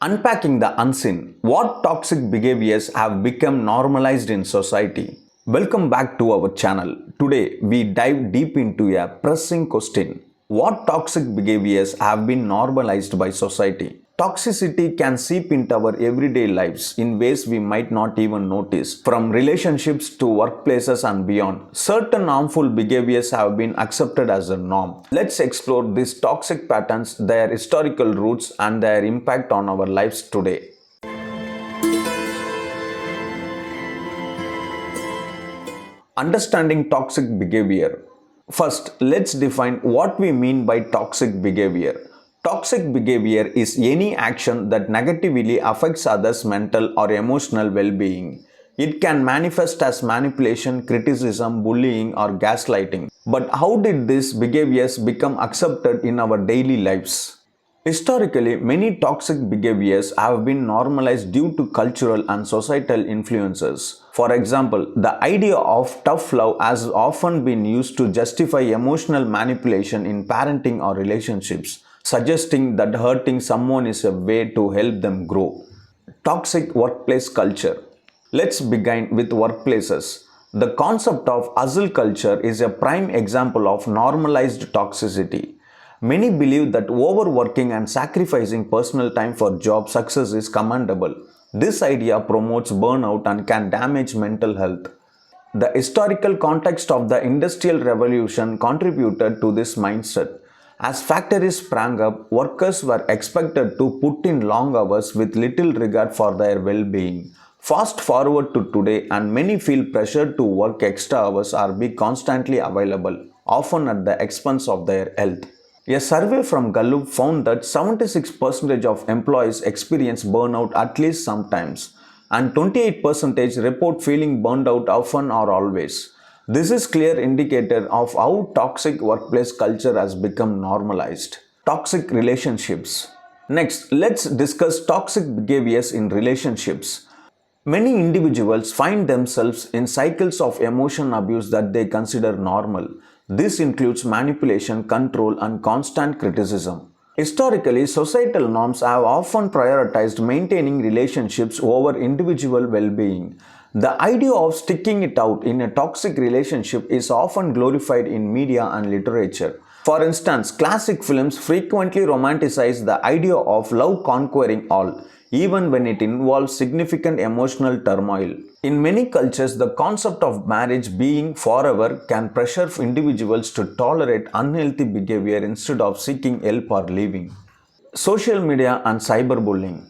Unpacking the unseen. What toxic behaviors have become normalized in society? Welcome back to our channel. Today we dive deep into a pressing question. What toxic behaviors have been normalized by society? Toxicity can seep into our everyday lives in ways we might not even notice. From relationships to workplaces and beyond, certain harmful behaviors have been accepted as a norm. Let's explore these toxic patterns, their historical roots, and their impact on our lives today. Understanding toxic behavior. First, let's define what we mean by toxic behavior. Toxic behavior is any action that negatively affects others' mental or emotional well being. It can manifest as manipulation, criticism, bullying, or gaslighting. But how did these behaviors become accepted in our daily lives? Historically, many toxic behaviors have been normalized due to cultural and societal influences. For example, the idea of tough love has often been used to justify emotional manipulation in parenting or relationships, suggesting that hurting someone is a way to help them grow. Toxic workplace culture. Let's begin with workplaces. The concept of hustle culture is a prime example of normalized toxicity. Many believe that overworking and sacrificing personal time for job success is commendable. This idea promotes burnout and can damage mental health. The historical context of the Industrial Revolution contributed to this mindset. As factories sprang up, workers were expected to put in long hours with little regard for their well being. Fast forward to today, and many feel pressured to work extra hours or be constantly available, often at the expense of their health. A survey from Gallup found that 76% of employees experience burnout at least sometimes, and 28% report feeling burned out often or always. This is clear indicator of how toxic workplace culture has become normalized. Toxic relationships. Next, let's discuss toxic behaviors in relationships. Many individuals find themselves in cycles of emotion abuse that they consider normal. This includes manipulation, control, and constant criticism. Historically, societal norms have often prioritized maintaining relationships over individual well being. The idea of sticking it out in a toxic relationship is often glorified in media and literature. For instance, classic films frequently romanticize the idea of love conquering all, even when it involves significant emotional turmoil. In many cultures, the concept of marriage being forever can pressure individuals to tolerate unhealthy behavior instead of seeking help or leaving. Social media and cyberbullying.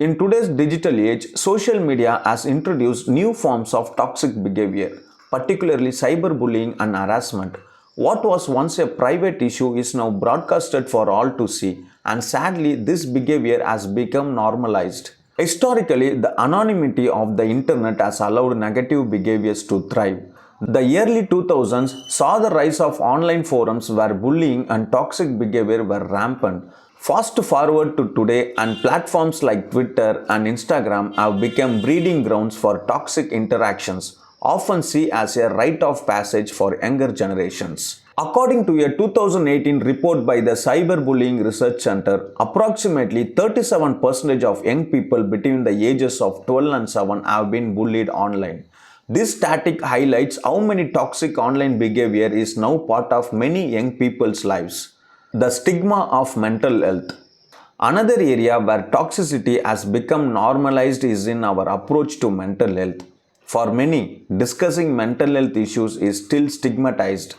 In today's digital age, social media has introduced new forms of toxic behavior, particularly cyberbullying and harassment. What was once a private issue is now broadcasted for all to see, and sadly, this behavior has become normalized. Historically, the anonymity of the internet has allowed negative behaviors to thrive. The early 2000s saw the rise of online forums where bullying and toxic behavior were rampant. Fast forward to today, and platforms like Twitter and Instagram have become breeding grounds for toxic interactions, often seen as a rite of passage for younger generations. According to a 2018 report by the Cyberbullying Research Center, approximately 37% of young people between the ages of 12 and 7 have been bullied online. This statistic highlights how many toxic online behavior is now part of many young people's lives. The stigma of mental health. Another area where toxicity has become normalized is in our approach to mental health. For many, discussing mental health issues is still stigmatized.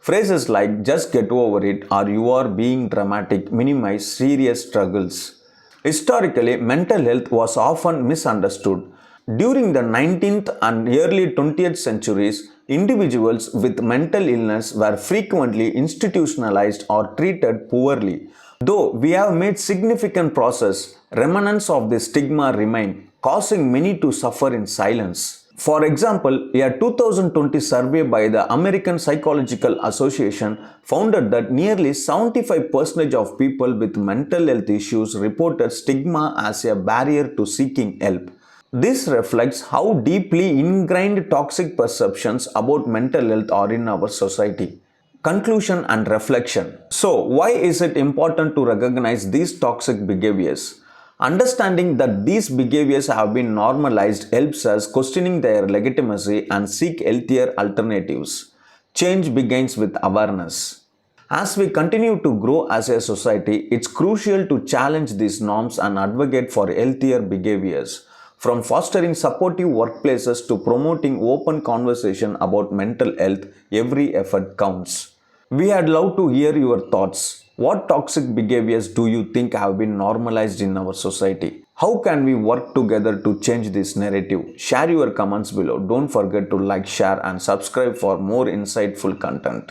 Phrases like just get over it or you are being dramatic minimize serious struggles. Historically, mental health was often misunderstood. During the 19th and early 20th centuries, individuals with mental illness were frequently institutionalized or treated poorly. Though we have made significant progress, remnants of this stigma remain, causing many to suffer in silence. For example, a 2020 survey by the American Psychological Association found that nearly 75% of people with mental health issues reported stigma as a barrier to seeking help. This reflects how deeply ingrained toxic perceptions about mental health are in our society. Conclusion and reflection. So, why is it important to recognize these toxic behaviors? Understanding that these behaviors have been normalized helps us questioning their legitimacy and seek healthier alternatives. Change begins with awareness. As we continue to grow as a society, it's crucial to challenge these norms and advocate for healthier behaviors. From fostering supportive workplaces to promoting open conversation about mental health, every effort counts. We had love to hear your thoughts. What toxic behaviors do you think have been normalized in our society? How can we work together to change this narrative? Share your comments below. Don't forget to like, share, and subscribe for more insightful content.